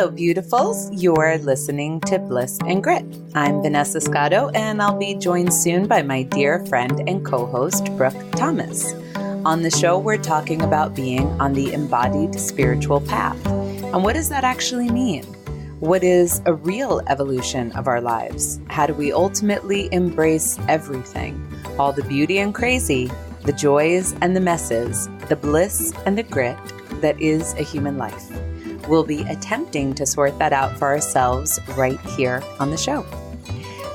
Hello, beautifuls. You're listening to Bliss and Grit. I'm Vanessa Scotto, and I'll be joined soon by my dear friend and co-host, Brooke Thomas. On the show, we're talking about being on the embodied spiritual path. And what does that actually mean? What is a real evolution of our lives? How do we ultimately embrace everything? All the beauty and crazy, the joys and the messes, the bliss and the grit that is a human life. We'll be attempting to sort that out for ourselves right here on the show.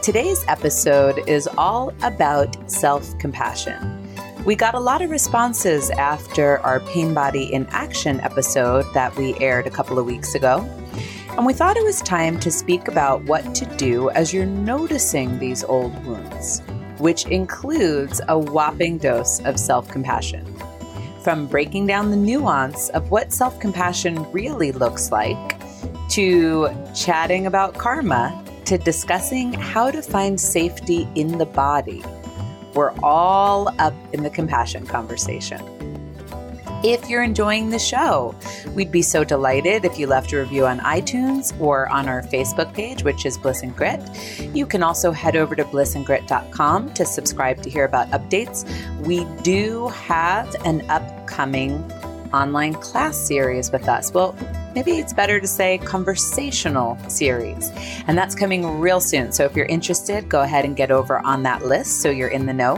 Today's episode is all about self-compassion. We got a lot of responses after our Pain Body in Action episode that we aired a couple of weeks ago. And we thought it was time to speak about what to do as you're noticing these old wounds, which includes a whopping dose of self-compassion. From breaking down the nuance of what self-compassion really looks like, to chatting about karma, to discussing how to find safety in the body. We're all up in the compassion conversation. If you're enjoying the show, we'd be so delighted if you left a review on iTunes or on our Facebook page, which is Bliss and Grit. You can also head over to blissandgrit.com to subscribe to hear about updates. We do have an upcoming online class series with us. Well, maybe it's better to say conversational series. And that's coming real soon. So if you're interested, go ahead and get over on that list so you're in the know.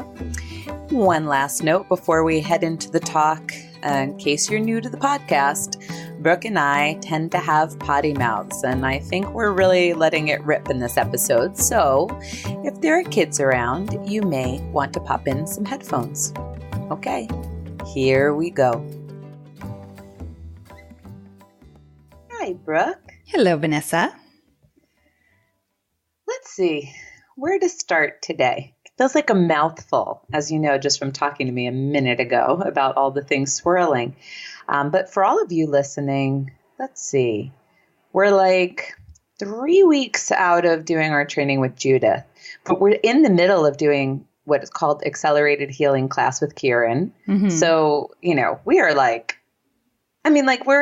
One last note before we head into the talk. In case you're new to the podcast, Brooke and I tend to have potty mouths, and I think we're really letting it rip in this episode. So if there are kids around, you may want to pop in some headphones. Okay, here we go. Hi, Brooke. Hello, Vanessa. Let's see where to start today. Feels like a mouthful, as you know, just from talking to me a minute ago about all the things swirling. But for all of you listening, let's see. We're like 3 weeks out of doing our training with Judith, but we're in the middle of doing what is called accelerated healing class with Kieran. Mm-hmm. So, we are we're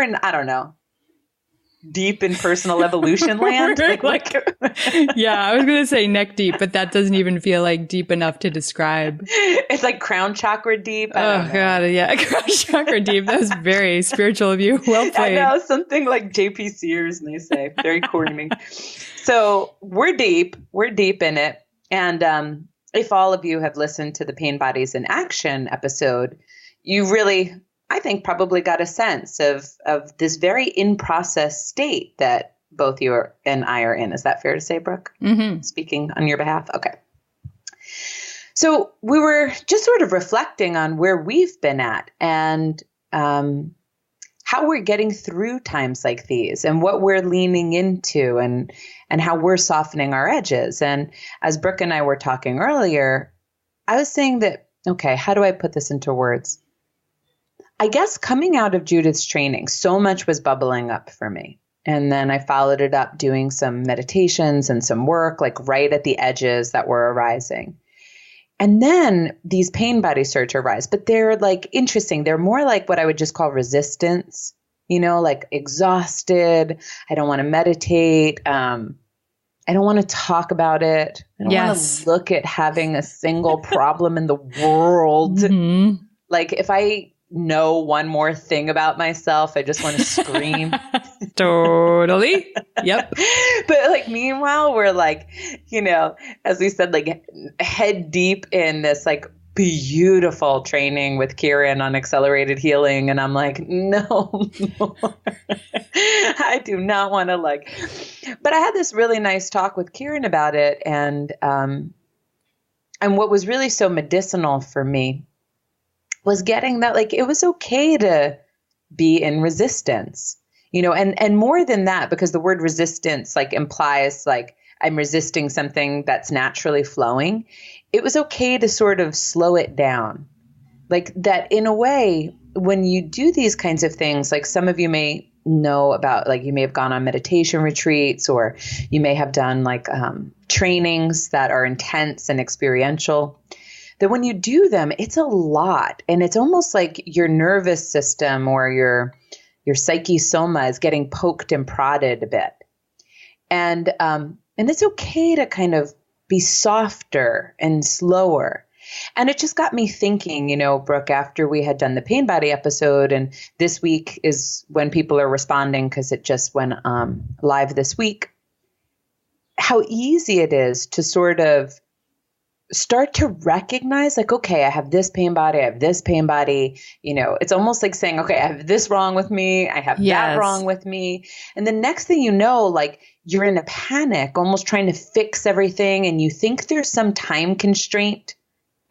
in, I don't know, deep in personal evolution land. Yeah, I was going to say neck deep, but that doesn't even feel like deep enough to describe. It's like crown chakra deep. Oh, God. Yeah. Crown chakra deep. That was very spiritual of you. Well played. I know, something like JP Sears, and they say. Very corny. So we're deep in it. And if all of you have listened to the Pain Bodies in Action episode, you really, I think, probably got a sense of this very in-process state that both you and I are in. Is that fair to say, Brooke? Mm-hmm. Speaking on your behalf? Okay. So we were just sort of reflecting on where we've been at and how we're getting through times like these and what we're leaning into and how we're softening our edges. And as Brooke and I were talking earlier, I was saying that, okay, how do I put this into words? I guess coming out of Judith's training, so much was bubbling up for me. And then I followed it up doing some meditations and some work, like right at the edges that were arising. And then these pain body search arise, but they're like interesting. They're more like what I would just call resistance, like exhausted. I don't want to meditate. I don't want to talk about it. I don't want to look at having a single problem in the world. Mm-hmm. Like if I know one more thing about myself, I just want to scream. Totally. Yep. But meanwhile, we're as we said, head deep in this beautiful training with Kieran on accelerated healing. And I'm like, no more. I do not want to but I had this really nice talk with Kieran about it. And what was really so medicinal for me was getting that, it was okay to be in resistance, and more than that, because the word resistance, implies, I'm resisting something that's naturally flowing. It was okay to sort of slow it down. That in a way, when you do these kinds of things, some of you may know about, you may have gone on meditation retreats, or you may have done trainings that are intense and experiential. That when you do them, it's a lot. And it's almost like your nervous system or your your psyche soma is getting poked and prodded a bit. And it's okay to kind of be softer and slower. And it just got me thinking, you know, Brooke, after we had done the pain body episode, and this week is when people are responding because it just went live this week, how easy it is to sort of start to recognize, like, okay, I have this pain body, I have this pain body. You know, it's almost like saying, okay, I have this wrong with me, I have that wrong with me. And the next thing you know, like, you're in a panic, almost trying to fix everything, and you think there's some time constraint.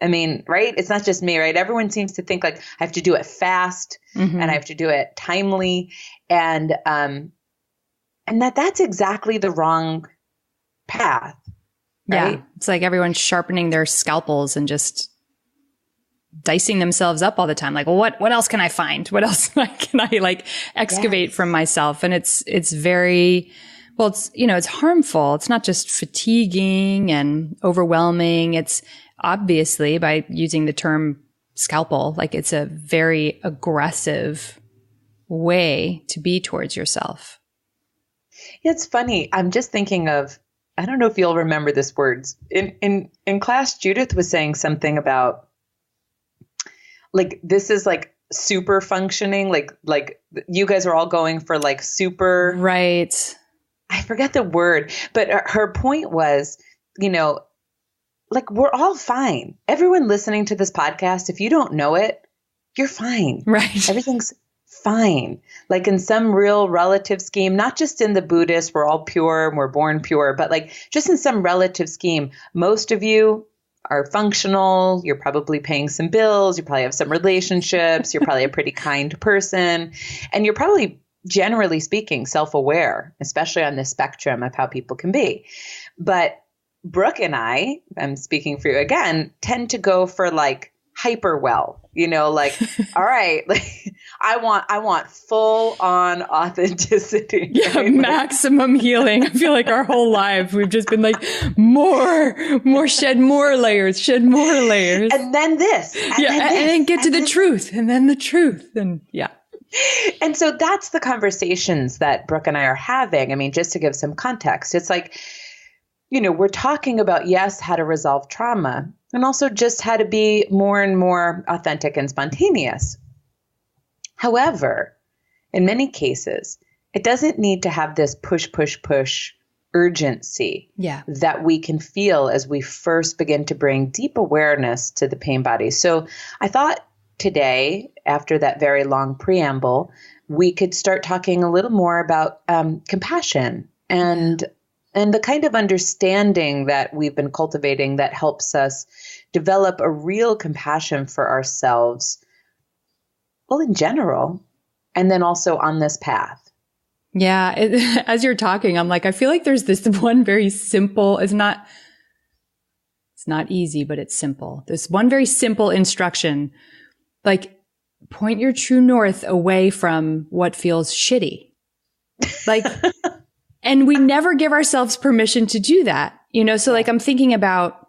I mean, right? It's not just me, right? Everyone seems to think like I have to do it fast and I have to do it timely. And that's exactly the wrong path. Right? Yeah. It's like everyone's sharpening their scalpels and just dicing themselves up all the time. Like, well, what else can I find? What else can I like excavate from myself? And it's very, well, it's, you know, it's harmful. It's not just fatiguing and overwhelming. It's obviously, by using the term scalpel, like, it's a very aggressive way to be towards yourself. It's funny. I'm just thinking of, I don't know if you'll remember this words. In class, Judith was saying something about, like, this is like super functioning, like you guys are all going for like super. Right. I forget the word, but her point was, you know, like, we're all fine. Everyone listening to this podcast, if you don't know it, you're fine. Right. Everything's fine. Like, in some real relative scheme, not just in the Buddhist, we're all pure and we're born pure, but like just in some relative scheme, most of you are functional. You're probably paying some bills. You probably have some relationships. You're probably a pretty kind person. And you're probably, generally speaking, self-aware, especially on the spectrum of how people can be. But Brooke and I'm speaking for you again, tend to go for like hyper well, you know, like, all right, like, I want full on authenticity. Yeah, right? maximum healing. I feel like our whole life we've just been like, more, shed more layers. And then this. And then get to the truth, and then the truth. And yeah. And so that's the conversations that Brooke and I are having. I mean, just to give some context, it's like, you know, we're talking about, yes, how to resolve trauma, and also just how to be more and more authentic and spontaneous. However, in many cases, it doesn't need to have this push urgency that we can feel as we first begin to bring deep awareness to the pain body. So I thought today, after that very long preamble, we could start talking a little more about compassion and the kind of understanding that we've been cultivating that helps us develop a real compassion for ourselves, well, in general, and then also on this path. Yeah. As you're talking, I'm like, I feel like there's this one very simple, it's not easy, but it's simple. This one very simple instruction, like, point your true north away from what feels shitty. Like, and we never give ourselves permission to do that, you know? So like, I'm thinking about,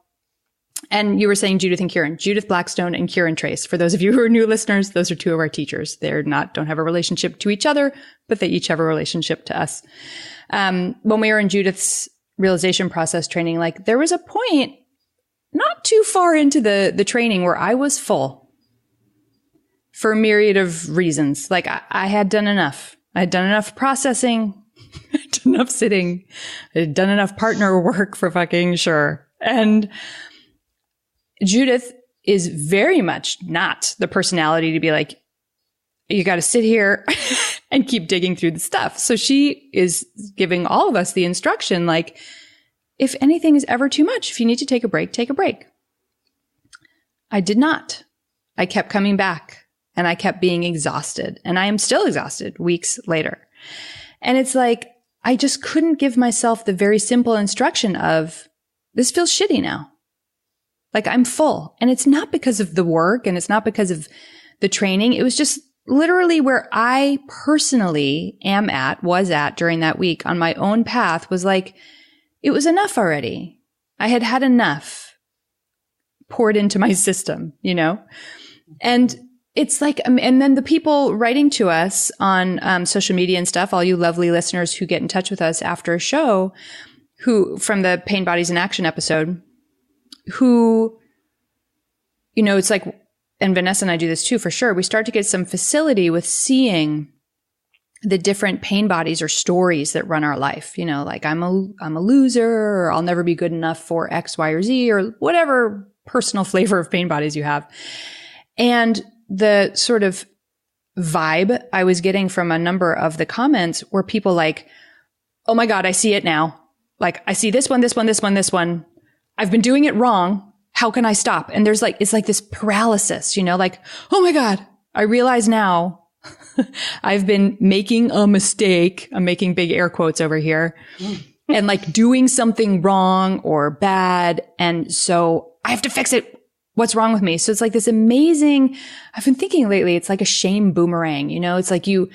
and you were saying Judith and Kieran, Judith Blackstone and Kieran Trace. For those of you who are new listeners, those are two of our teachers. Don't have a relationship to each other, but they each have a relationship to us. When we were in Judith's realization process training, like, there was a point not too far into the training where I was full for a myriad of reasons. Like, I had done enough. I had done enough processing. I had done enough sitting. I had done enough partner work for fucking sure. And Judith is very much not the personality to be like, you got to sit here and keep digging through the stuff. So she is giving all of us the instruction, like, if anything is ever too much, if you need to take a break, take a break. I did not. I kept coming back and I kept being exhausted, and I am still exhausted weeks later. And it's like, I just couldn't give myself the very simple instruction of, this feels shitty now. Like, I'm full. And it's not because of the work, and it's not because of the training. It was just literally where I personally was at during that week on my own path, was like, it was enough already. I had had enough poured into my system, you know? And it's like, and then the people writing to us on social media and stuff, all you lovely listeners who get in touch with us after a show, who from the Pain, Bodies, and Action episode, who, you know, it's like, and Vanessa and I do this too, for sure. We start to get some facility with seeing the different pain bodies or stories that run our life. You know, like I'm a loser, or I'll never be good enough for X, Y, or Z, or whatever personal flavor of pain bodies you have. And the sort of vibe I was getting from a number of the comments were people like, oh my God, I see it now. Like I see this one, this one, this one, this one. I've been doing it wrong. How can I stop? And there's like, it's like this paralysis, you know, like, oh my God, I realize now I've been making a mistake. I'm making big air quotes over here and like doing something wrong or bad. And so I have to fix it. What's wrong with me? So it's like this amazing, I've been thinking lately, it's like a shame boomerang, you know, it's like you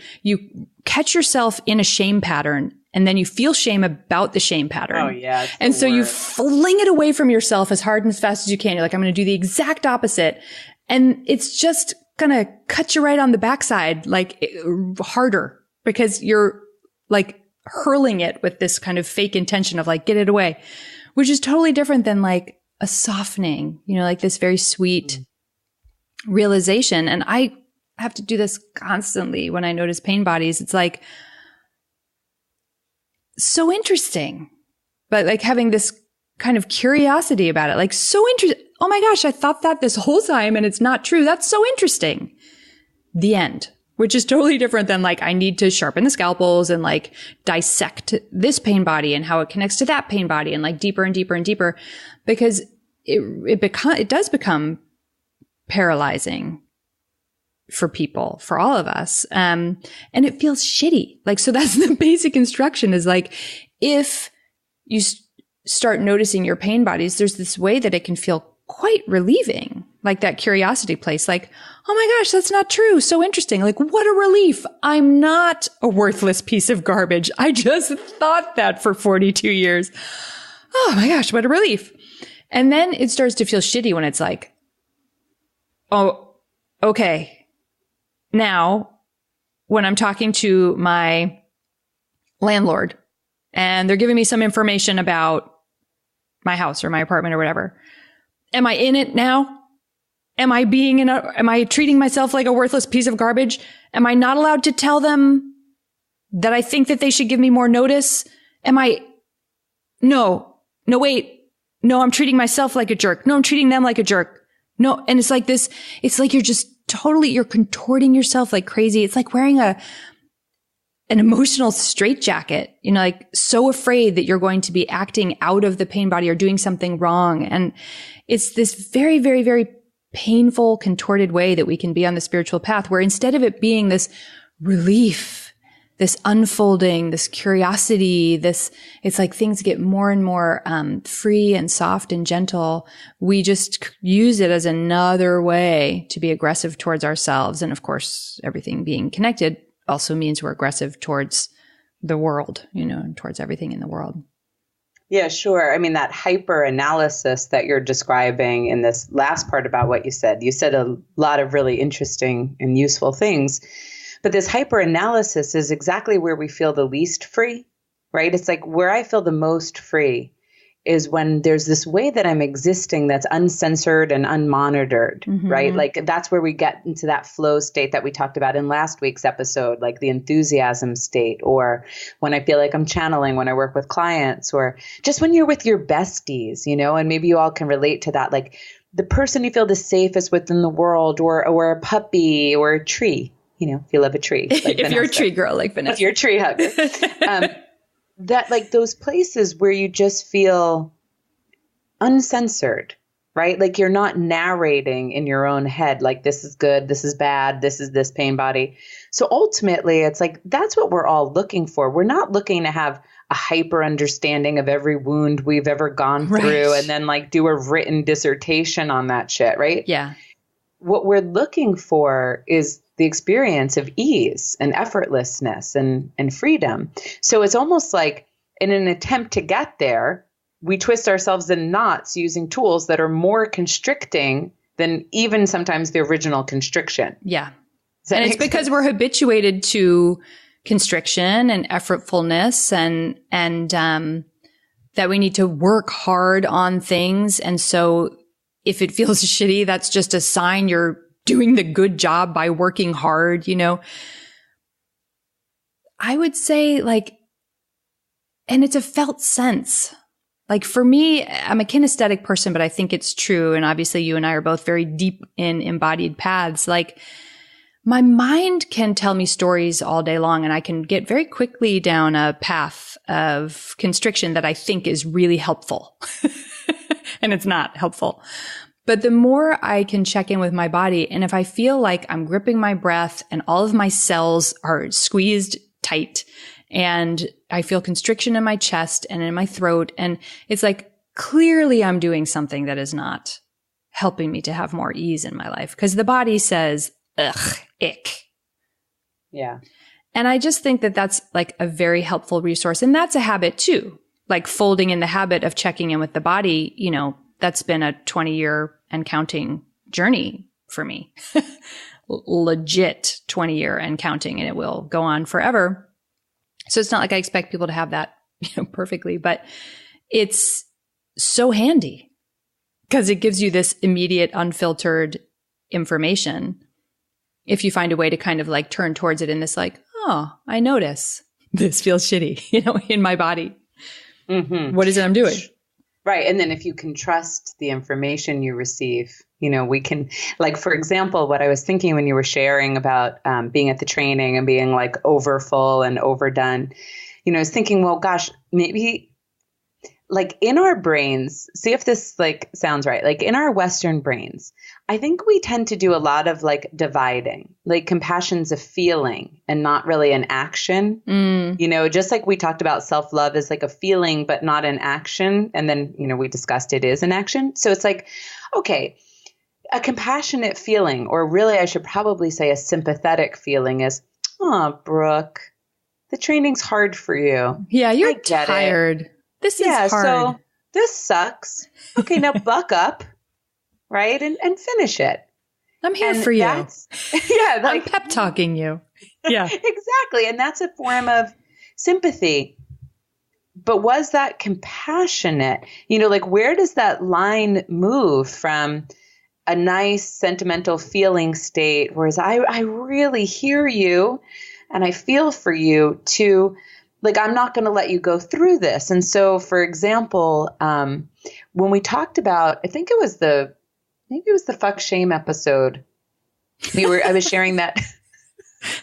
catch yourself in a shame pattern and then you feel shame about the shame pattern. Oh yeah. And so you fling it away from yourself as hard and as fast as you can. You're like, I'm going to do the exact opposite. And it's just going to cut you right on the backside, like harder, because you're like hurling it with this kind of fake intention of like, get it away, which is totally different than like a softening, you know, like this very sweet realization. And I have to do this constantly when I notice pain bodies. It's like so interesting, but like having this kind of curiosity about it, like so interesting. Oh my gosh, I thought that this whole time and it's not true. That's so interesting. The end, which is totally different than like, I need to sharpen the scalpels and like dissect this pain body and how it connects to that pain body and like deeper and deeper and deeper, because it does become paralyzing for people, for all of us. And it feels shitty. Like, so that's the basic instruction is like, if you start noticing your pain bodies, there's this way that it can feel quite relieving, like that curiosity place, like, oh my gosh, that's not true. So interesting. Like, what a relief. I'm not a worthless piece of garbage. I just thought that for 42 years. Oh my gosh, what a relief. And then it starts to feel shitty when it's like, oh, okay. Now, when I'm talking to my landlord and they're giving me some information about my house or my apartment or whatever, am I in it now? Am I treating myself like a worthless piece of garbage? Am I not allowed to tell them that I think that they should give me more notice? No, wait. No, I'm treating myself like a jerk. No, I'm treating them like a jerk. No. And it's like this, it's like you're contorting yourself like crazy. It's like wearing an emotional straitjacket, you know, like so afraid that you're going to be acting out of the pain body or doing something wrong. And it's this very, very, very painful, contorted way that we can be on the spiritual path, where instead of it being this relief, this unfolding, this curiosity, it's like things get more and more free and soft and gentle. We just use it as another way to be aggressive towards ourselves. And of course, everything being connected also means we're aggressive towards the world, you know, and towards everything in the world. Yeah, sure. I mean, that hyper analysis that you're describing in this last part about what you said a lot of really interesting and useful things. But this hyper analysis is exactly where we feel the least free, right? It's like where I feel the most free is when there's this way that I'm existing that's uncensored and unmonitored, right? Like that's where we get into that flow state that we talked about in last week's episode, like the enthusiasm state, or when I feel like I'm channeling when I work with clients, or just when you're with your besties, you know, and maybe you all can relate to that, like the person you feel the safest with in the world, or a puppy or a tree, you know, if you love a tree. Like if you're a tree girl, like Vanessa. If you're a tree hugger. That like those places where you just feel uncensored, right? Like you're not narrating in your own head, like this is good, this is bad, this is this pain body. So ultimately it's like, that's what we're all looking for. We're not looking to have a hyper understanding of every wound we've ever gone through and then like do a written dissertation on that shit, right? Yeah. What we're looking for is the experience of ease and effortlessness and freedom. So it's almost like in an attempt to get there, we twist ourselves in knots using tools that are more constricting than even sometimes the original constriction. Yeah. And it's because we're habituated to constriction and effortfulness and that we need to work hard on things. And so if it feels shitty, that's just a sign you're doing the good job by working hard, you know. I would say like, and it's a felt sense. Like for me, I'm a kinesthetic person, but I think it's true. And obviously you and I are both very deep in embodied paths. Like my mind can tell me stories all day long and I can get very quickly down a path of constriction that I think is really helpful. And it's not helpful. But the more I can check in with my body, and if I feel like I'm gripping my breath and all of my cells are squeezed tight and I feel constriction in my chest and in my throat, and it's like clearly I'm doing something that is not helping me to have more ease in my life because the body says, ugh, ick. Yeah. And I just think that that's like a very helpful resource. And that's a habit too. Like folding in the habit of checking in with the body, you know, that's been a 20-year and counting journey for me. Legit 20-year and counting, and it will go on forever. So it's not like I expect people to have that, you know, perfectly, but it's so handy because it gives you this immediate, unfiltered information. If you find a way to kind of like turn towards it in this like, oh, I notice this feels shitty, you know, in my body. Mm-hmm. What is it I'm doing? Right. And then if you can trust the information you receive, you know, we can, like, for example, what I was thinking when you were sharing about being at the training and being like over full and overdone, you know, I was thinking, well, gosh, maybe like in our brains, see if this like sounds right, like in our Western brains, I think we tend to do a lot of like dividing, like compassion's a feeling and not really an action. You know, just like we talked about self-love is like a feeling, but not an action. And then, you know, we discussed it is an action. So it's like, okay, a compassionate feeling, or really I should probably say a sympathetic feeling is, oh, Brooke, the training's hard for you. Yeah, you're tired. This is hard. So this sucks. Okay, now buck up, right? And finish it. I'm here for you. Yeah. Like, I'm pep talking you. Yeah. Exactly. And that's a form of sympathy. But was that compassionate? You know, like where does that line move from a nice sentimental feeling state, whereas I really hear you and I feel for you, to like, I'm not going to let you go through this. And so, for example, when we talked about, I think it was the fuck shame episode. I was sharing that.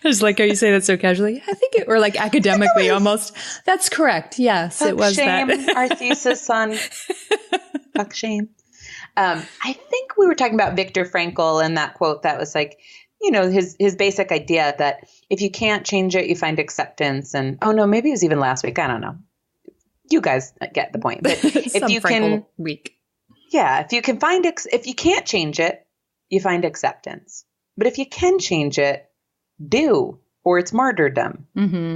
I was like, are you saying that so casually? I think or like academically almost. That's correct. Yes, fuck it was shame, that. Our thesis on fuck shame. I think we were talking about Viktor Frankl and that quote that was like, you know, his basic idea that if you can't change it, you find acceptance. And oh no, maybe it was even last week. I don't know. You guys get the point. But if you can, week. Yeah, if you can if you can't change it, you find acceptance. But if you can change it, do, or it's martyrdom,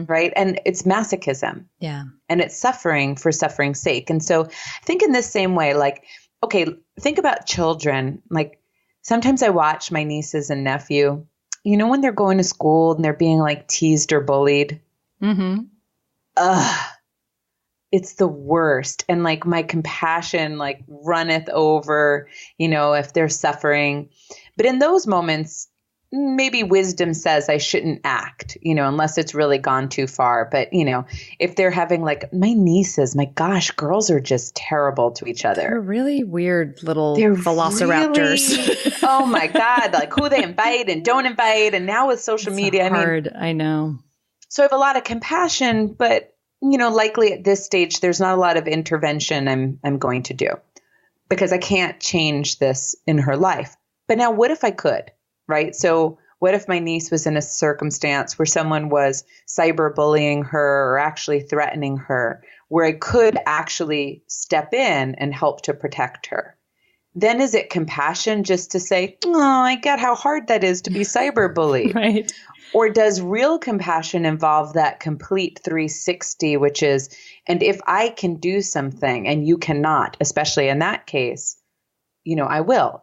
right? And it's masochism. Yeah. And it's suffering for suffering's sake. And so I think in this same way, like, okay, think about children. Like sometimes I watch my nieces and nephew, you know, when they're going to school and they're being like teased or bullied. It's the worst. And like my compassion like runneth over, you know, if they're suffering. But in those moments, maybe wisdom says I shouldn't act, you know, unless it's really gone too far. But, you know, if they're having like my nieces, my gosh, girls are just terrible to each other. They're really weird little velociraptors. Really, oh my God, like who they invite and don't invite. And now with social media, hard. I know. So I have a lot of compassion, but, you know, likely at this stage, there's not a lot of intervention I'm going to do because I can't change this in her life. But now what if I could? Right. So what if my niece was in a circumstance where someone was cyberbullying her or actually threatening her, where I could actually step in and help to protect her? Then is it compassion just to say, oh, I get how hard that is to be cyberbullied? Right. Or does real compassion involve that complete 360, which is, and if I can do something and you cannot, especially in that case, you know, I will.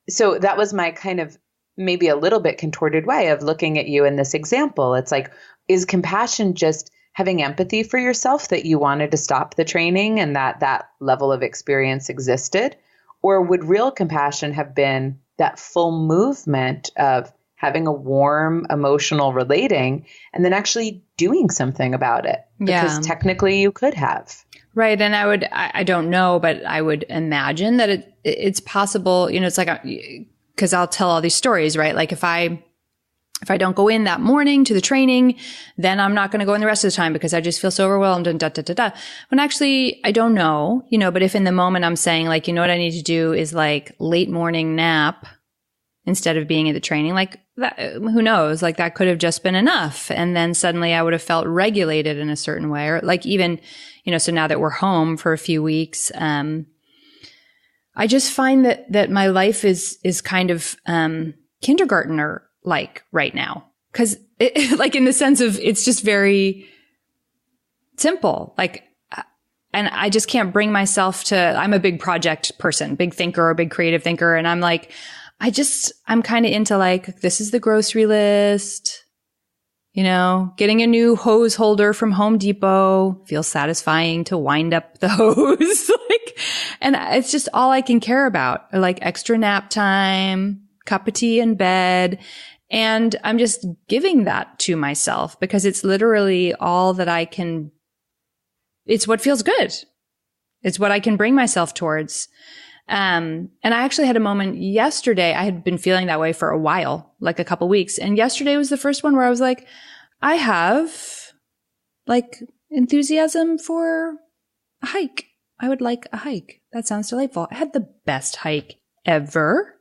so that was my kind of maybe a little bit contorted way of looking at you in this example. It's like, is compassion just having empathy for yourself that you wanted to stop the training and that level of experience existed? Or would real compassion have been that full movement of having a warm, emotional relating and then actually doing something about it? Because technically you could have. Right. And I don't know, but I would imagine that it's possible, it's like, because I'll tell all these stories, right? Like if I don't go in that morning to the training, then I'm not going to go in the rest of the time because I just feel so overwhelmed and When actually, I don't know, but if in the moment I'm saying like, what I need to do is like late morning nap instead of being at the training, like that, who knows, like that could have just been enough. And then suddenly I would have felt regulated in a certain way, or like even, so now that we're home for a few weeks, I just find that my life is kind of, kindergartner like right now. Cause like in the sense of it's just very simple. Like, and I just can't bring myself I'm a big project person, big thinker, big creative thinker. And I'm like, I'm kind of into like, this is the grocery list, getting a new hose holder from Home Depot feels satisfying to wind up the hose. And it's just all I can care about, like extra nap time, cup of tea in bed. And I'm just giving that to myself because it's literally all that it's what feels good. It's what I can bring myself towards. And I actually had a moment yesterday. I had been feeling that way for a while, like a couple weeks. And yesterday was the first one where I was like, I have like enthusiasm for a hike. I would like a hike. That sounds delightful. I had the best hike ever.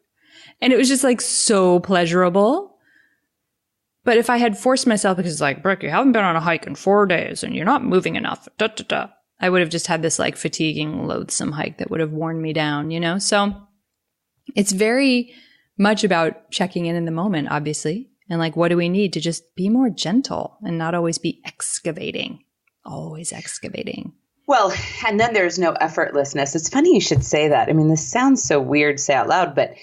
And it was just like so pleasurable. But if I had forced myself, because it's like, Brooke, you haven't been on a hike in 4 days and you're not moving enough, I would have just had this like fatiguing, loathsome hike that would have worn me down, So it's very much about checking in the moment, obviously. And like, what do we need to just be more gentle and not always be always excavating. Well, and then there's no effortlessness. It's funny you should say that. I mean, this sounds so weird to say out loud, but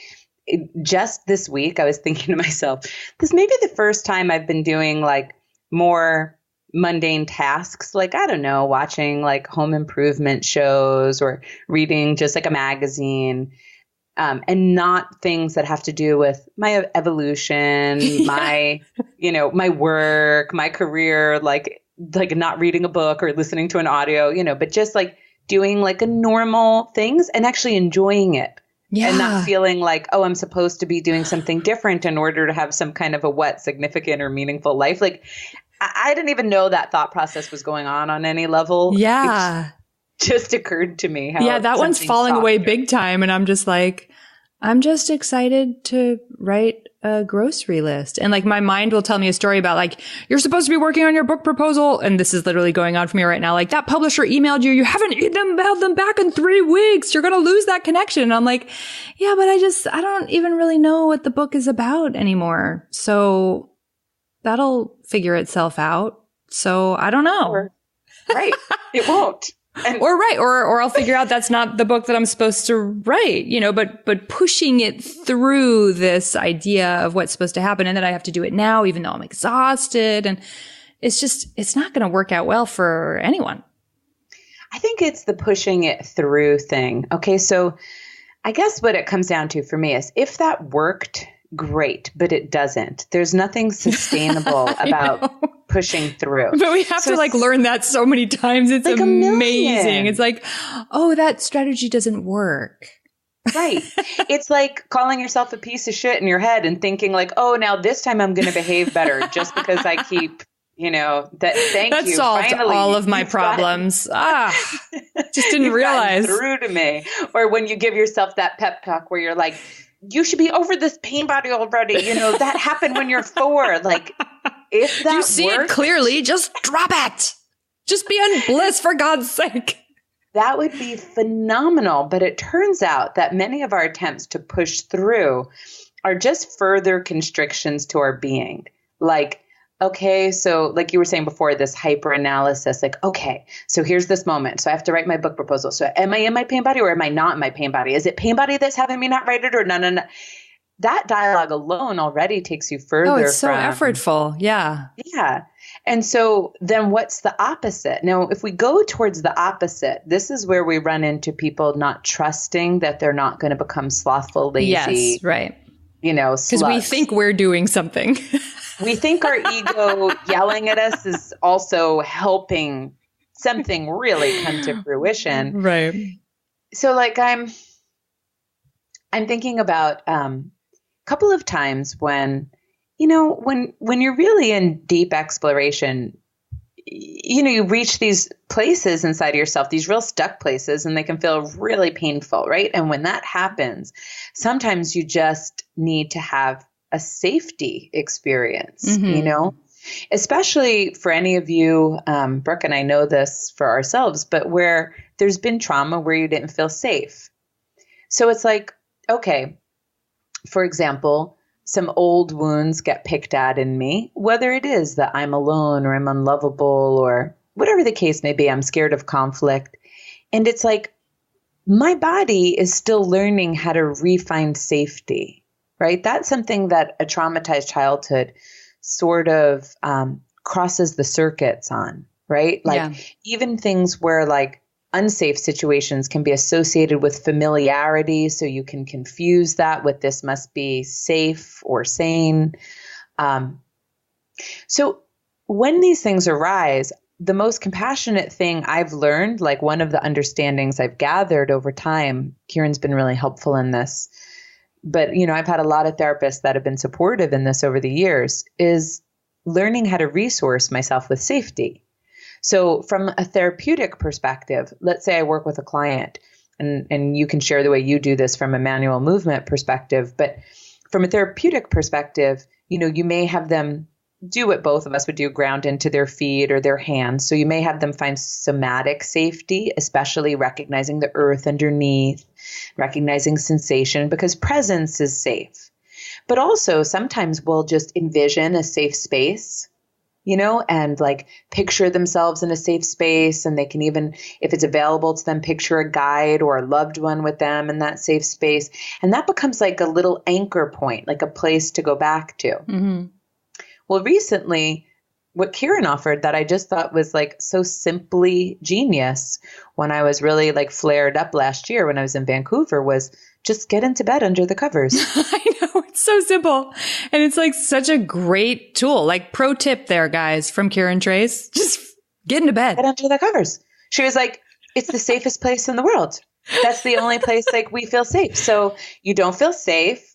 just this week, I was thinking to myself, this may be the first time I've been doing like more mundane tasks, like, I don't know, watching like home improvement shows or reading just like a magazine, and not things that have to do with my evolution, my work, my career, like not reading a book or listening to an audio, but just like doing like a normal things and actually enjoying it. Yeah. And not feeling like, oh, I'm supposed to be doing something different in order to have some kind of a significant or meaningful life. Like, I didn't even know that thought process was going on any level. Yeah. It just occurred to me. How that one's falling away big time. And I'm just like, I'm just excited to write a grocery list. And like my mind will tell me a story about like, you're supposed to be working on your book proposal. And this is literally going on for me right now. Like that publisher emailed you. You haven't held them back in 3 weeks. You're going to lose that connection. And I'm like, yeah, but I don't even really know what the book is about anymore. So that'll figure itself out. So I don't know. Right. It won't. Or I'll figure out that's not the book that I'm supposed to write, but pushing it through this idea of what's supposed to happen and that I have to do it now, even though I'm exhausted. And it's not going to work out well for anyone. I think it's the pushing it through thing. Okay. So I guess what it comes down to for me is if that worked, great, but it doesn't. There's nothing sustainable about pushing through. But we have to like learn that so many times. It's like amazing. It's like, oh, that strategy doesn't work. Right. It's like calling yourself a piece of shit in your head and thinking like, oh, now this time I'm going to behave better just because I keep, that solved finally, all of my problems. Just didn't realize. Through to me. Or when you give yourself that pep talk where you're like, you should be over this pain body already. That happened when you're 4. Like, if that you see it clearly, just drop it. Just be in bliss, for God's sake. That would be phenomenal. But it turns out that many of our attempts to push through are just further constrictions to our being. Like, okay, so like you were saying before, this hyper analysis, like, okay, so here's this moment. So I have to write my book proposal. So am I in my pain body or am I not in my pain body? Is it pain body that's having me not write it or no? That dialogue alone already takes you further. Oh, it's so effortful. Yeah. Yeah. And so then what's the opposite? Now, if we go towards the opposite, this is where we run into people not trusting that they're not going to become slothful, lazy. Yes, right. Because we think we're doing something. We think our ego yelling at us is also helping something really come to fruition. Right. So like I'm thinking about a couple of times when, when you're really in deep exploration, you reach these places inside of yourself, these real stuck places, and they can feel really painful, right? And when that happens, sometimes you just need to have a safety experience, especially for any of you, Brooke and I know this for ourselves, but where there's been trauma where you didn't feel safe. So it's like, okay, for example, some old wounds get picked at in me, whether it is that I'm alone or I'm unlovable or whatever the case may be, I'm scared of conflict. And it's like, my body is still learning how to refine safety, right? That's something that a traumatized childhood sort of crosses the circuits on, right? Like even things where like unsafe situations can be associated with familiarity. So you can confuse that with this must be safe or sane. So when these things arise, the most compassionate thing I've learned, like one of the understandings I've gathered over time, Kieran's been really helpful in this, but I've had a lot of therapists that have been supportive in this over the years, is learning how to resource myself with safety. So from a therapeutic perspective, let's say I work with a client and you can share the way you do this from a manual movement perspective. But from a therapeutic perspective, you may have them do what both of us would do, ground into their feet or their hands. So you may have them find somatic safety, especially recognizing the earth underneath, recognizing sensation, because presence is safe. But also sometimes we'll just envision a safe space, and like picture themselves in a safe space. And they can even, if it's available to them, picture a guide or a loved one with them in that safe space. And that becomes like a little anchor point, like a place to go back to. Mm-hmm. Well, recently, what Kieran offered that I just thought was like so simply genius when I was really like flared up last year when I was in Vancouver was just get into bed under the covers. I know. It's so simple. And it's like such a great tool. Like pro tip there, guys, from Kieran Trace, just get into bed. Get under the covers. She was like, it's the safest place in the world. That's the only place like we feel safe. So you don't feel safe.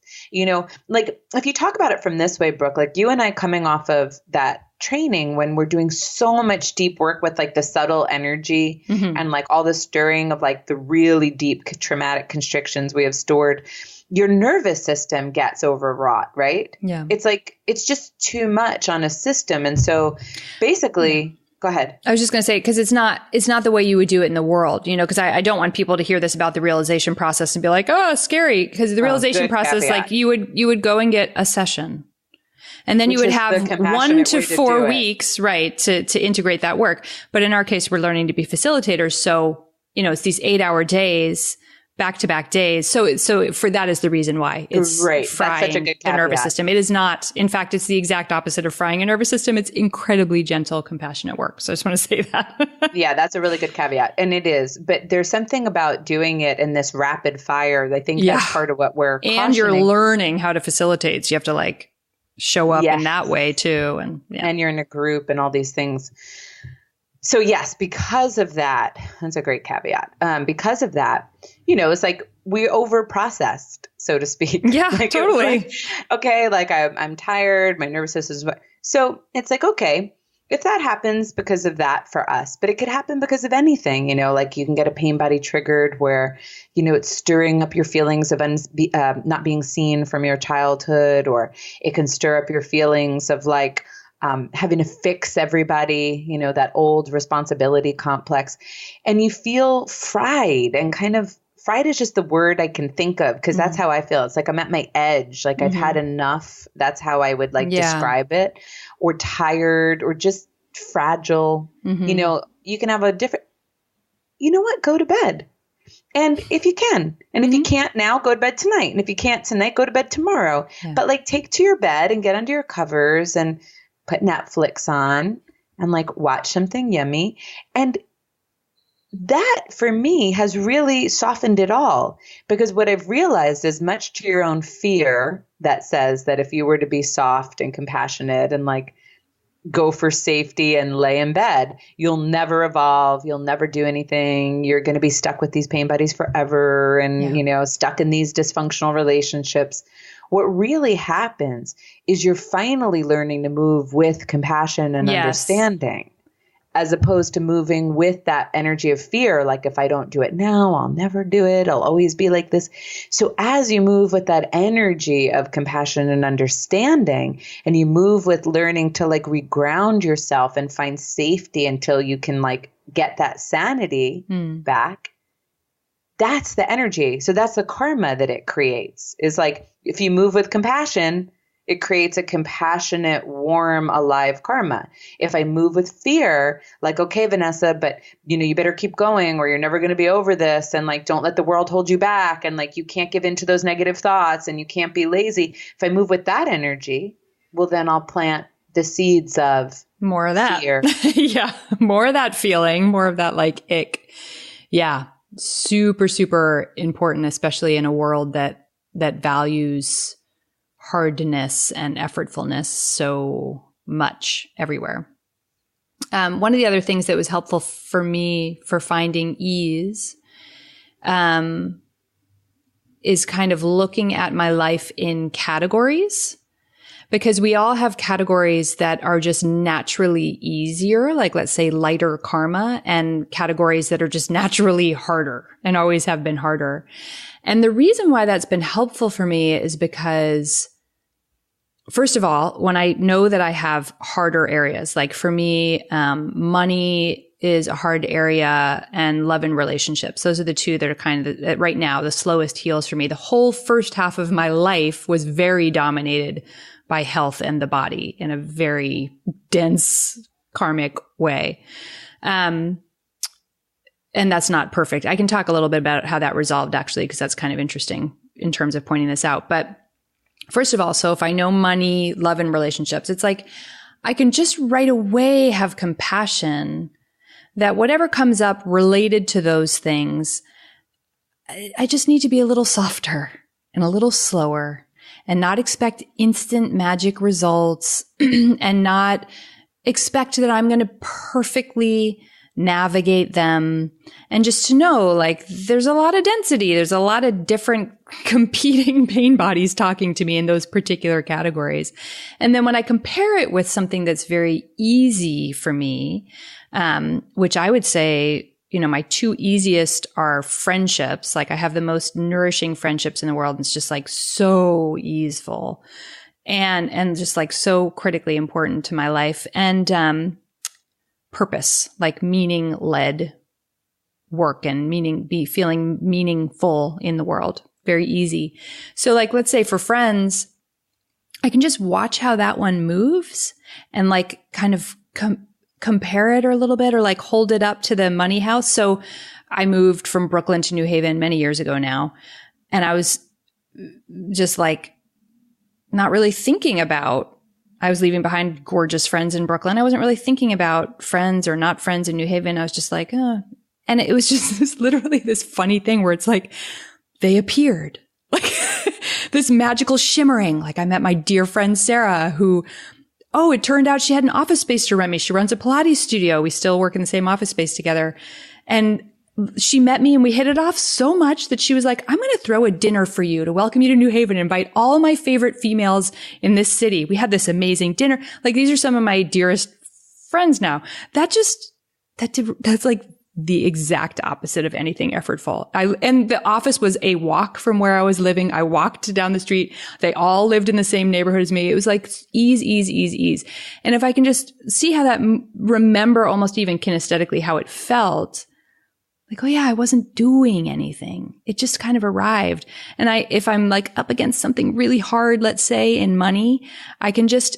Like if you talk about it from this way, Brooke, like you and I coming off of that training when we're doing so much deep work with like the subtle energy and like all the stirring of like the really deep traumatic constrictions we have stored, your nervous system gets overwrought, right? Yeah. It's like, it's just too much on a system. And so basically, go ahead. I was just going to say, because it's not the way you would do it in the world, because I don't want people to hear this about the realization process and be like, oh, scary. Because the realization process, caveat. Like you would go and get a session. And then you would have 1 to 4 weeks, right, to integrate that work. But in our case, we're learning to be facilitators. So, it's these 8-hour days, back-to-back days. So for that is the reason why it's frying the nervous system. It is not, in fact, it's the exact opposite of frying a nervous system. It's incredibly gentle, compassionate work. So I just want to say that. Yeah, that's a really good caveat. And it is. But there's something about doing it in this rapid fire. I think that's part of what we're cautioning. And you're learning how to facilitate. So you have to like show up in that way too. And you're in a group and all these things. So yes, because of that, that's a great caveat. Because of that, it's like we over-processed, so to speak. Yeah, like, totally. Like, okay, like I'm tired, my nervous system is. So it's like, okay, if that happens because of that for us, but it could happen because of anything, like you can get a pain body triggered where, it's stirring up your feelings of not being seen from your childhood, or it can stir up your feelings of like, having to fix everybody, that old responsibility complex, and you feel fried and kind of fried is just the word I can think of because that's how I feel. It's like I'm at my edge. Like I've had enough. That's how I would like describe it. Or tired or just fragile. You know, you can have a different, you know what? Go to bed. And if you can, and if you can't now, go to bed tonight. And if you can't tonight, go to bed tomorrow. Yeah. But like take to your bed and get under your covers and put Netflix on and like watch something yummy. And that for me has really softened it all, because what I've realized is much to your own fear that says that if you were to be soft and compassionate and like go for safety and lay in bed, you'll never evolve. You'll never do anything. You're going to be stuck with these pain buddies forever and, you know, stuck in these dysfunctional relationships. What really happens is you're finally learning to move with compassion and understanding, as opposed to moving with that energy of fear. Like, if I don't do it now, I'll never do it. I'll always be like this. So as you move with that energy of compassion and understanding, and you move with learning to like reground yourself and find safety until you can like get that sanity back, that's the energy. So that's the karma that it creates, is like, if you move with compassion, it creates a compassionate, warm, alive karma. If I move with fear, like, okay, Vanessa, but you know, you better keep going or you're never going to be over this. And like, don't let the world hold you back. And like, you can't give into those negative thoughts and you can't be lazy. If I move with that energy, well, then I'll plant the seeds of more of that fear. Yeah. More of that feeling, more of that like ick. Yeah. Super, super important, especially in a world that values hardness and effortfulness so much everywhere. One of the other things that was helpful for me for finding ease is kind of looking at my life in categories, because we all have categories that are just naturally easier, like let's say lighter karma, and categories that are just naturally harder and always have been harder. And the reason why that's been helpful for me is because, first of all, when I know that I have harder areas, like for me, money is a hard area and love and relationships. Those are the two that are kind of right now the slowest heals for me. The whole first half of my life was very dominated by health and the body in a very dense karmic way. And that's not perfect. I can talk a little bit about how that resolved actually, because that's kind of interesting in terms of pointing this out. But first of all, so if I know money, love, and relationships, it's like I can just right away have compassion that whatever comes up related to those things, I just need to be a little softer and a little slower and not expect instant magic results and not expect that I'm going to perfectly navigate them, and just to know, like, there's a lot of density. There's a lot of different competing pain bodies talking to me in those particular categories. And then when I compare it with something that's very easy for me, which I would say, you know, my two easiest are friendships. Like I have the most nourishing friendships in the world. And it's just like so easeful and just like so critically important to my life. And, purpose, like meaning led work and feeling meaningful in the world. Very easy. So like, let's say for friends, I can just watch how that one moves and like kind of compare it or a little bit, or like hold it up to the money house. So I moved from Brooklyn to New Haven many years ago now. And I was just like not really thinking about, I was leaving behind gorgeous friends in Brooklyn. I wasn't really thinking about friends or not friends in New Haven. I was just like, oh. And it was just literally this funny thing where it's like, they appeared like this magical shimmering. Like I met my dear friend, Sarah, who, it turned out she had an office space to rent me. She runs a Pilates studio. We still work in the same office space together. And she met me and we hit it off so much that she was like, I'm going to throw a dinner for you to welcome you to New Haven and invite all my favorite females in this city. We had this amazing dinner. Like these are some of my dearest friends now. That's like the exact opposite of anything effortful. And the office was a walk from where I was living. I walked down the street. They all lived in the same neighborhood as me. It was like ease. And if I can just see how that remember almost even kinesthetically how it felt, Like, oh yeah, I wasn't doing anything. It just kind of arrived. And if I'm like up against something really hard, let's say in money, I can just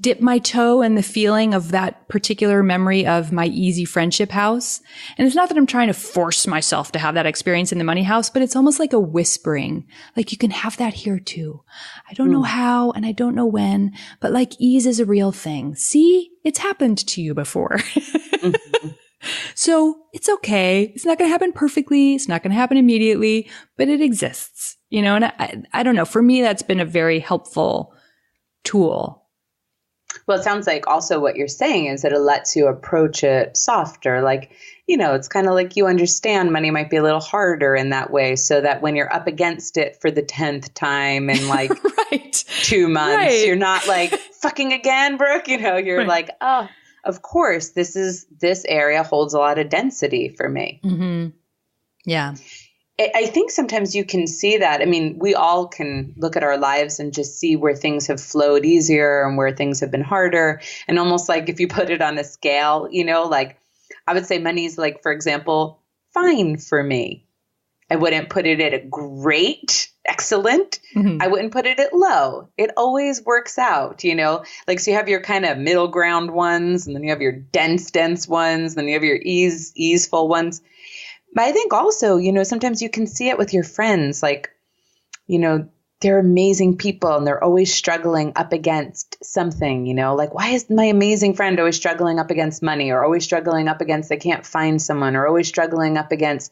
dip my toe in the feeling of that particular memory of my easy friendship house. And it's not that I'm trying to force myself to have that experience in the money house, but it's almost like a whispering. Like you can have that here too. I don't know how and I don't know when, but like ease is a real thing. See, it's happened to you before. So it's okay. It's not going to happen perfectly. It's not going to happen immediately, but it exists, you know, and I don't know. For me, that's been a very helpful tool. Well, it sounds like also what you're saying is that it lets you approach it softer. Like, you know, it's kind of like you understand money might be a little harder in that way, so that when you're up against it for the 10th time in like right. 2 months, you're not like fucking again, Brooke. You know, you're like, oh, of course, this area holds a lot of density for me. Mm-hmm. Yeah. I think sometimes you can see that. I mean, we all can look at our lives and just see where things have flowed easier and where things have been harder. And almost like if you put it on a scale, you know, like I would say money's like, for example, fine for me. I wouldn't put it at a great, excellent. Mm-hmm. I wouldn't put it at low. It always works out, you know, like, so you have your kind of middle ground ones, and then you have your dense ones, then you have your easeful ones. But I think also, you know, sometimes you can see it with your friends, like, you know, they're amazing people and they're always struggling up against something, you know, like, why is my amazing friend always struggling up against money, or always struggling up against they can't find someone, or always struggling up against.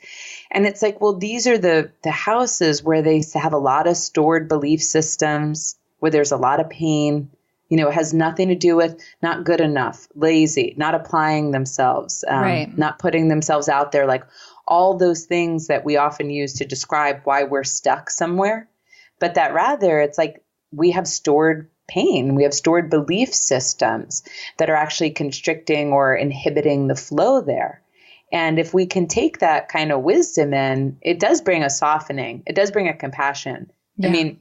And it's like, well, these are the houses where they have a lot of stored belief systems, where there's a lot of pain. You know, it has nothing to do with not good enough, lazy, not applying themselves, not putting themselves out there, like all those things that we often use to describe why we're stuck somewhere. But that rather, it's like we have stored pain. We have stored belief systems that are actually constricting or inhibiting the flow there. And if we can take that kind of wisdom in, it does bring a softening. It does bring a compassion. Yeah. I mean,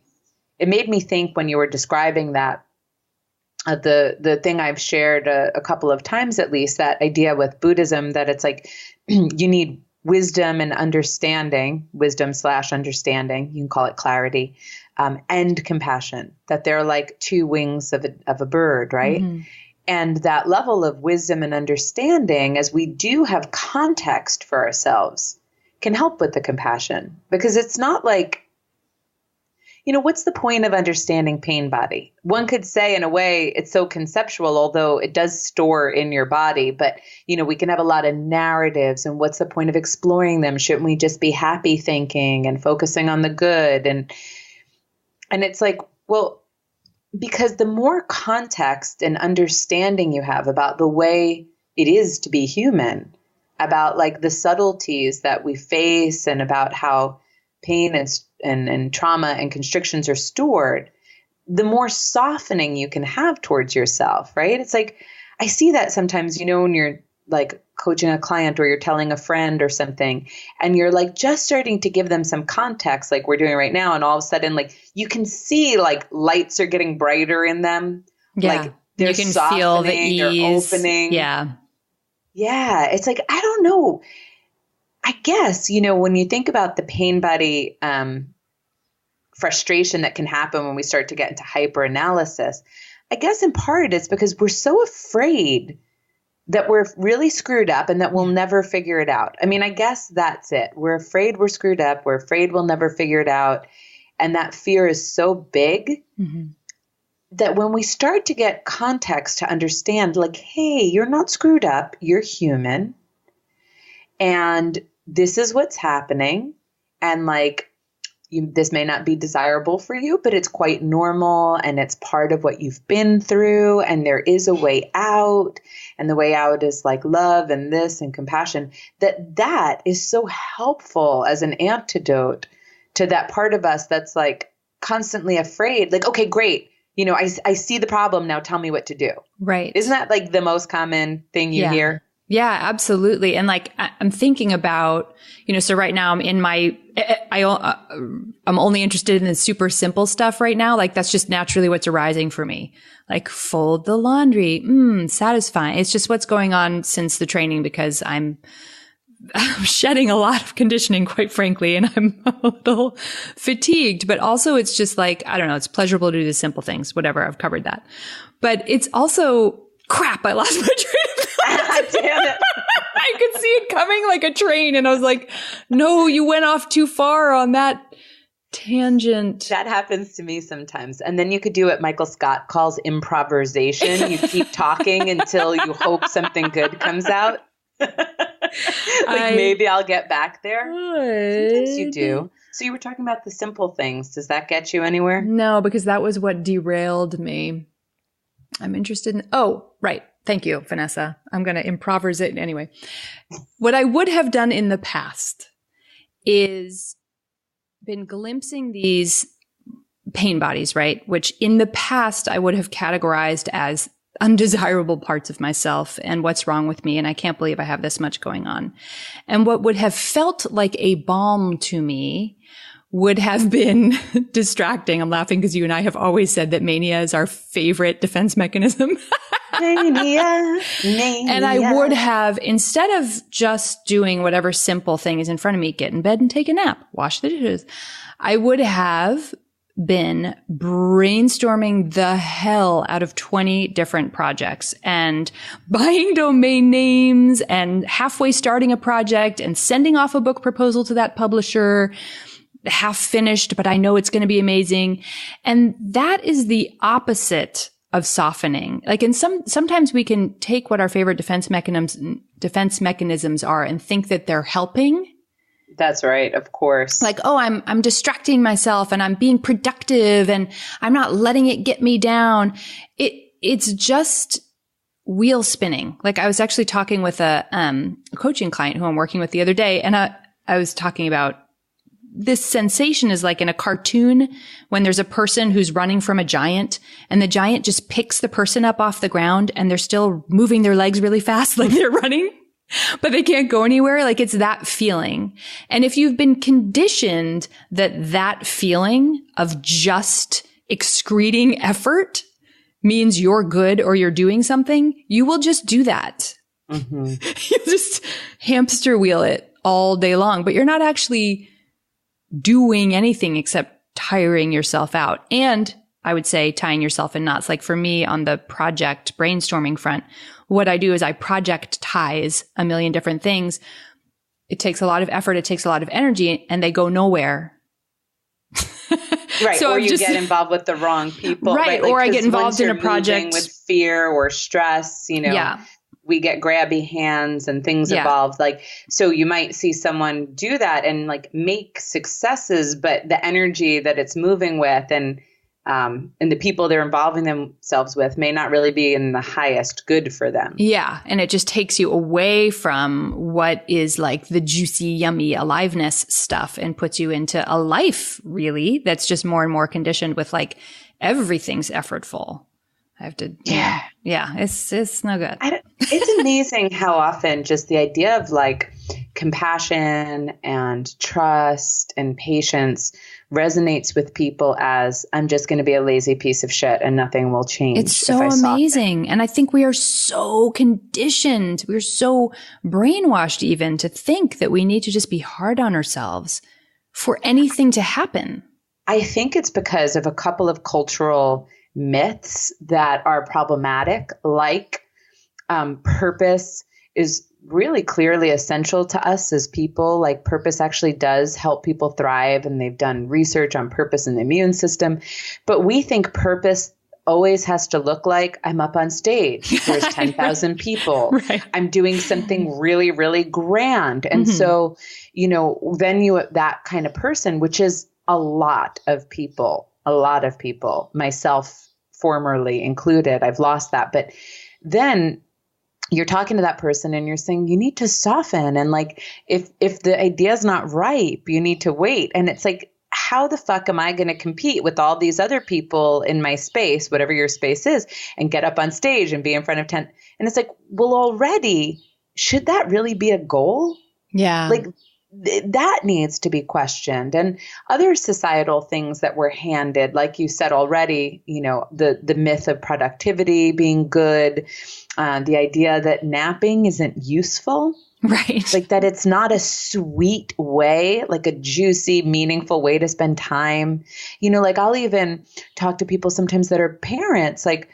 it made me think when you were describing that, the thing I've shared a couple of times, at least, that idea with Buddhism, that it's like you need wisdom and understanding, wisdom/understanding, you can call it clarity, and compassion, that they're like two wings of a bird, right? Mm-hmm. And that level of wisdom and understanding, as we do have context for ourselves, can help with the compassion. Because it's not like, you know, what's the point of understanding pain body? One could say, in a way, it's so conceptual, although it does store in your body. But, you know, we can have a lot of narratives, and what's the point of exploring them? Shouldn't we just be happy thinking and focusing on the good? And it's like, well, because the more context and understanding you have about the way it is to be human, about like the subtleties that we face, and about how pain and trauma and constrictions are stored, the more softening you can have towards yourself, right? It's like, I see that sometimes, you know, when you're like coaching a client or you're telling a friend or something, and you're like just starting to give them some context like we're doing right now. And all of a sudden, like you can see like lights are getting brighter in them. Yeah. Like they're you can feel the ease. They're opening. Yeah. Yeah. It's like, I don't know. I guess, you know, when you think about the pain body frustration that can happen when we start to get into hyper-analysis, I guess in part it's because we're so afraid that we're really screwed up and that we'll never figure it out. I mean, I guess that's it. We're afraid we're screwed up. We're afraid we'll never figure it out. And that fear is so big that when we start to get context to understand, like, hey, you're not screwed up. You're human. And this is what's happening. And like, this may not be desirable for you, but it's quite normal, and it's part of what you've been through, and there is a way out, and the way out is like love and this and compassion. That is so helpful as an antidote to that part of us that's like constantly afraid, like, okay, great. You know, I see the problem. Now tell me what to do. Right. Isn't that like the most common thing you hear? Yeah, absolutely. And like, I'm thinking about, you know, so right now I'm in I'm only interested in the super simple stuff right now. Like that's just naturally what's arising for me. Like fold the laundry, satisfying. It's just what's going on since the training, because I'm shedding a lot of conditioning, quite frankly, and I'm a little fatigued, but also it's just like, I don't know, it's pleasurable to do the simple things, whatever, I've covered that. But it's also, crap, I lost my train of thought. Damn it. I could see it coming like a train, and I was like, no, you went off too far on that tangent. That happens to me sometimes. And then you could do what Michael Scott calls improvisation. You keep talking until you hope something good comes out. Maybe I'll get back there. Sometimes you do. So you were talking about the simple things. Does that get you anywhere? No, because that was what derailed me. I'm interested in, right. Thank you, Vanessa. I'm going to improvise it anyway. What I would have done in the past is been glimpsing these pain bodies, right? Which in the past I would have categorized as undesirable parts of myself and what's wrong with me. And I can't believe I have this much going on. And what would have felt like a balm to me would have been distracting. I'm laughing because you and I have always said that mania is our favorite defense mechanism. Mania. And I would have, instead of just doing whatever simple thing is in front of me, get in bed and take a nap, wash the dishes, I would have been brainstorming the hell out of 20 different projects and buying domain names and halfway starting a project and sending off a book proposal to that publisher, half finished, but I know it's going to be amazing. And that is the opposite of softening. Like, sometimes we can take what our favorite defense mechanisms are and think that they're helping. That's right. Of course. Like, I'm distracting myself and I'm being productive and I'm not letting it get me down. It's just wheel spinning. Like, I was actually talking with a coaching client who I'm working with the other day, and I was talking about this sensation is like in a cartoon when there's a person who's running from a giant and the giant just picks the person up off the ground and they're still moving their legs really fast, like they're running, but they can't go anywhere. Like, it's that feeling. And if you've been conditioned that feeling of just excreting effort means you're good or you're doing something, you will just do that. Mm-hmm. You just hamster wheel it all day long, but you're not actually doing anything except tiring yourself out. And I would say tying yourself in knots. Like, for me on the project brainstorming front, what I do is I projectize a million different things. It takes a lot of effort. It takes a lot of energy, and they go nowhere. Right. So or you get involved with the wrong people. Right. Like, or I get involved in a project with fear or stress, Yeah. We get grabby hands and things evolve. Like, so you might see someone do that and like make successes, but the energy that it's moving with and the people they're involving themselves with may not really be in the highest good for them. Yeah. And it just takes you away from what is like the juicy, yummy aliveness stuff and puts you into a life really that's just more and more conditioned with like everything's effortful. I have to, it's no good. It's amazing how often just the idea of like compassion and trust and patience resonates with people as I'm just going to be a lazy piece of shit and nothing will change. It's so amazing. And I think we are so conditioned. We're so brainwashed even to think that we need to just be hard on ourselves for anything to happen. I think it's because of a couple of cultural myths that are problematic, like purpose is really clearly essential to us as people. Like, purpose actually does help people thrive, and they've done research on purpose in the immune system. But we think purpose always has to look like I'm up on stage. There's 10,000 people. Right. I'm doing something really, really grand. And so, then that kind of person, which is a lot of people, myself formerly included, I've lost that. But then you're talking to that person and you're saying, you need to soften. And like, if the idea is not ripe, you need to wait. And it's like, how the fuck am I going to compete with all these other people in my space, whatever your space is, and get up on stage and be in front of 10? And it's like, well, already, should that really be a goal? Yeah. Like, that needs to be questioned. And other societal things that we're handed, like you said already, the myth of productivity being good, the idea that napping isn't useful. Right. Like that it's not a sweet way, like a juicy, meaningful way to spend time. Like I'll even talk to people sometimes that are parents, like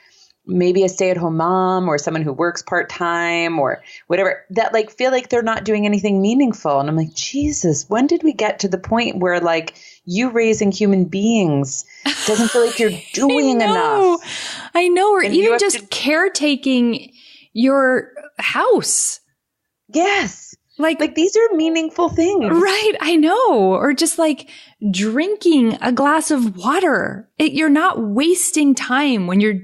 maybe a stay-at-home mom or someone who works part-time or whatever, that like feel like they're not doing anything meaningful. And I'm like, Jesus, when did we get to the point where like you raising human beings doesn't feel like you're doing enough? I know. Or and even just caretaking your house. Yes. Like these are meaningful things. Right. I know. Or just like drinking a glass of water. You're not wasting time when you're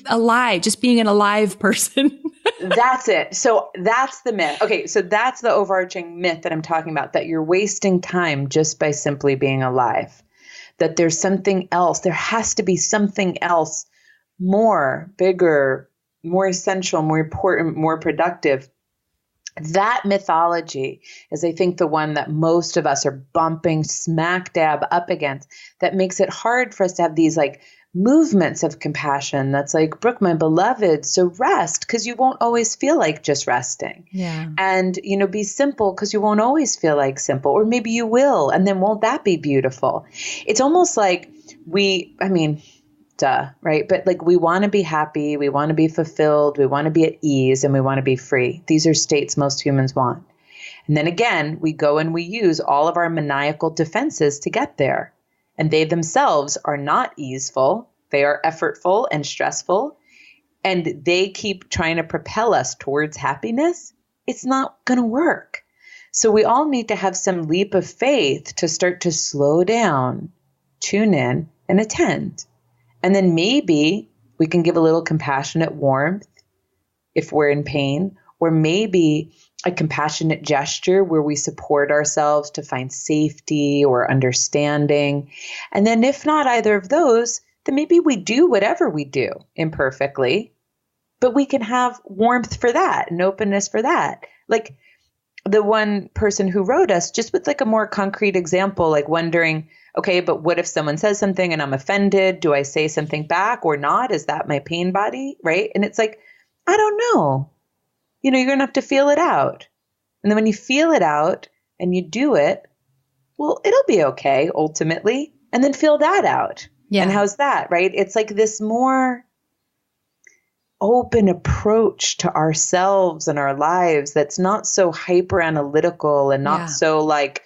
alive, just being an alive person. That's it. So that's the myth. Okay. So that's the overarching myth that I'm talking about, that you're wasting time just by simply being alive, that there's something else. There has to be something else more, bigger, more essential, more important, more productive. That mythology is, I think, the one that most of us are bumping smack dab up against, that makes it hard for us to have these like movements of compassion. That's like, Brooke, my beloved, so rest, because you won't always feel like just resting. Yeah. And, be simple, because you won't always feel like simple, or maybe you will. And then won't that be beautiful? It's almost like right? But like we want to be happy, we want to be fulfilled, we want to be at ease, and we want to be free. These are states most humans want. And then again, we go and we use all of our maniacal defenses to get there. And they themselves are not easeful. They are effortful and stressful. And they keep trying to propel us towards happiness. It's not going to work. So we all need to have some leap of faith to start to slow down, tune in, and attend. And then maybe we can give a little compassionate warmth if we're in pain, or maybe a compassionate gesture where we support ourselves to find safety or understanding. And then if not either of those, then maybe we do whatever we do imperfectly, but we can have warmth for that and openness for that. Like the one person who wrote us, just with like a more concrete example, like wondering, okay, but what if someone says something and I'm offended? Do I say something back or not? Is that my pain body? Right? And it's like, I don't know. You're going to have to feel it out. And then when you feel it out and you do it, well, it'll be okay ultimately. And then feel that out. Yeah. And how's that? Right? It's like this more open approach to ourselves and our lives that's not so hyper analytical and not so like,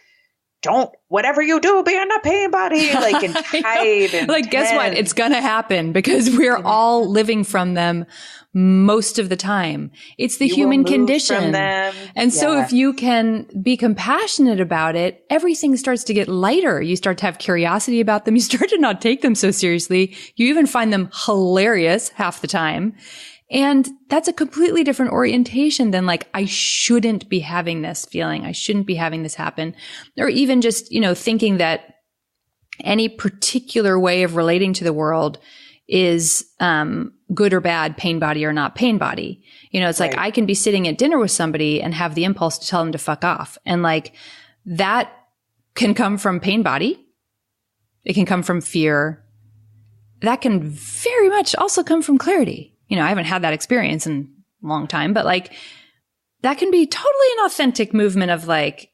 don't, whatever you do, be in a pain body, like and tight and like, guess what? It's going to happen because we're all living from them most of the time. It's the human condition. And so if you can be compassionate about it, everything starts to get lighter. You start to have curiosity about them. You start to not take them so seriously. You even find them hilarious half the time. And that's a completely different orientation than like, I shouldn't be having this feeling. I shouldn't be having this happen. Or even just, thinking that any particular way of relating to the world is, good or bad, pain body or not pain body. It's like I can be sitting at dinner with somebody and have the impulse to tell them to fuck off. And like that can come from pain body. It can come from fear. That can very much also come from clarity. I haven't had that experience in a long time, but like that can be totally an authentic movement of like,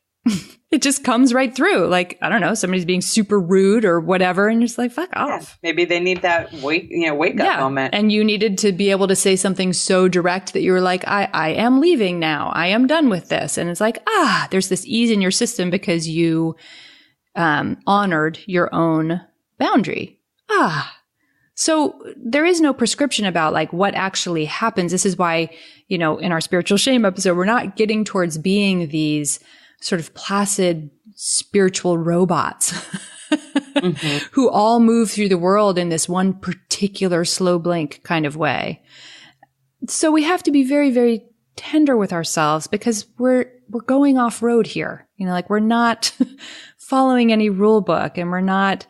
it just comes right through. Like, I don't know, somebody's being super rude or whatever. And you're just like, fuck off. Maybe they need that wake up moment. And you needed to be able to say something so direct that you were like, I am leaving now. I am done with this. And it's like, there's this ease in your system because you, honored your own boundary. So there is no prescription about like what actually happens. This is why, in our spiritual shame episode, we're not getting towards being these sort of placid spiritual robots who all move through the world in this one particular slow blink kind of way. So we have to be very, very tender with ourselves because we're going off road here. Like we're not following any rule book and we're not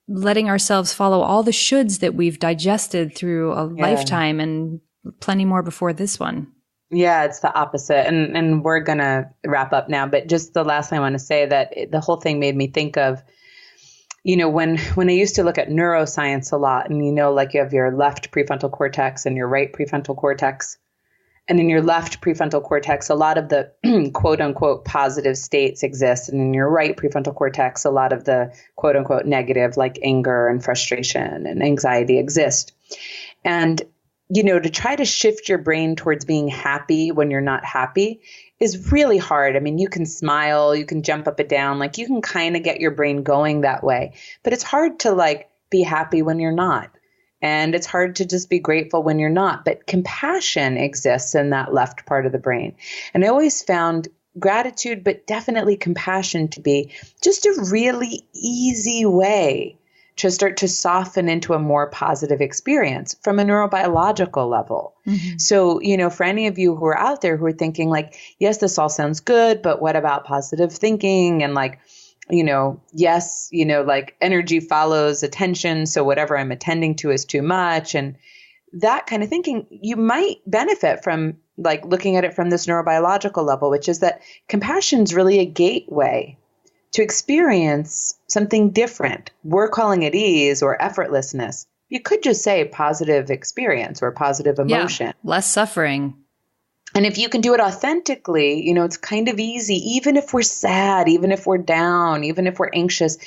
letting ourselves follow all the shoulds that we've digested through a lifetime and plenty more before this one. Yeah, it's the opposite. And we're going to wrap up now. But just the last thing I want to say that the whole thing made me think of, when I used to look at neuroscience a lot and, like you have your left prefrontal cortex and your right prefrontal cortex. And in your left prefrontal cortex, a lot of the quote unquote positive states exist. And in your right prefrontal cortex, a lot of the quote unquote negative, like anger and frustration and anxiety, exist. And, to try to shift your brain towards being happy when you're not happy is really hard. I mean, you can smile, you can jump up and down, like you can kind of get your brain going that way, but it's hard to be happy when you're not. And it's hard to just be grateful when you're not. But compassion exists in that left part of the brain. And I always found gratitude, but definitely compassion, to be just a really easy way to start to soften into a more positive experience from a neurobiological level. Mm-hmm. So, for any of you who are out there who are thinking yes, this all sounds good, but what about positive thinking? And yes, energy follows attention. So whatever I'm attending to is too much. And that kind of thinking, you might benefit from looking at it from this neurobiological level, which is that compassion is really a gateway to experience something different. We're calling it ease or effortlessness. You could just say positive experience or positive emotion. Yeah, less suffering. And if you can do it authentically, it's kind of easy, even if we're sad, even if we're down, even if we're anxious,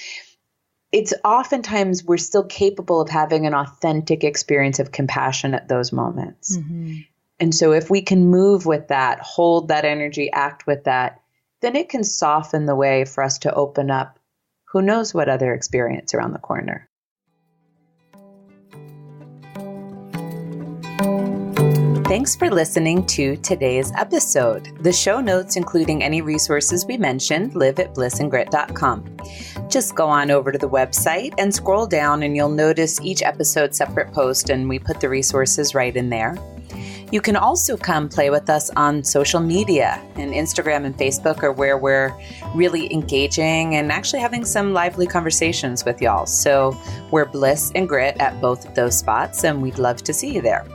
it's oftentimes we're still capable of having an authentic experience of compassion at those moments. Mm-hmm. And so if we can move with that, hold that energy, act with that, then it can soften the way for us to open up who knows what other experience around the corner. Thanks for listening to today's episode. The show notes, including any resources we mentioned, live at blissandgrit.com. Just go on over to the website and scroll down and you'll notice each episode separate post, and we put the resources right in there. You can also come play with us on social media, and Instagram and Facebook are where we're really engaging and actually having some lively conversations with y'all. So we're Bliss and Grit at both of those spots, and we'd love to see you there.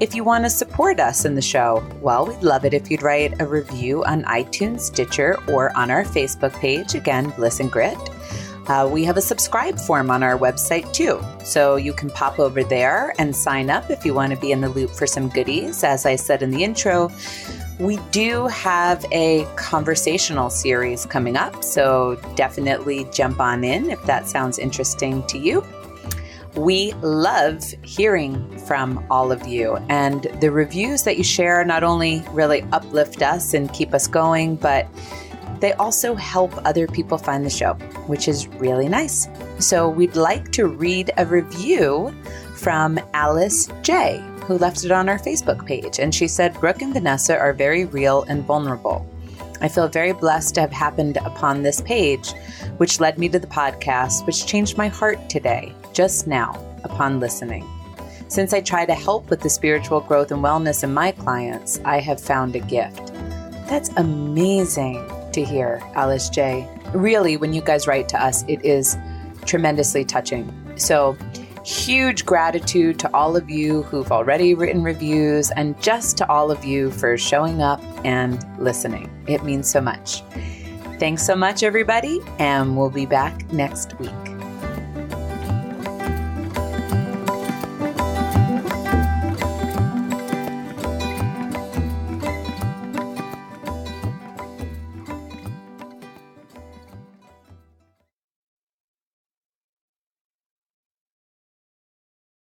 If you want to support us in the show, well, we'd love it if you'd write a review on iTunes, Stitcher, or on our Facebook page, again, Bliss and Grit. We have a subscribe form on our website too, so you can pop over there and sign up if you want to be in the loop for some goodies. As I said in the intro, we do have a conversational series coming up, so definitely jump on in if that sounds interesting to you. We love hearing from all of you, and the reviews that you share not only really uplift us and keep us going, but they also help other people find the show, which is really nice. So we'd like to read a review from Alice J., who left it on our Facebook page. And she said, Brooke and Vanessa are very real and vulnerable. I feel very blessed to have happened upon this page, which led me to the podcast, which changed my heart today, just now, upon listening. Since I try to help with the spiritual growth and wellness in my clients, I have found a gift. That's amazing to hear, Alice J. Really, when you guys write to us, it is tremendously touching. So huge gratitude to all of you who've already written reviews, and just to all of you for showing up and listening. It means so much. Thanks so much, everybody, and we'll be back next week.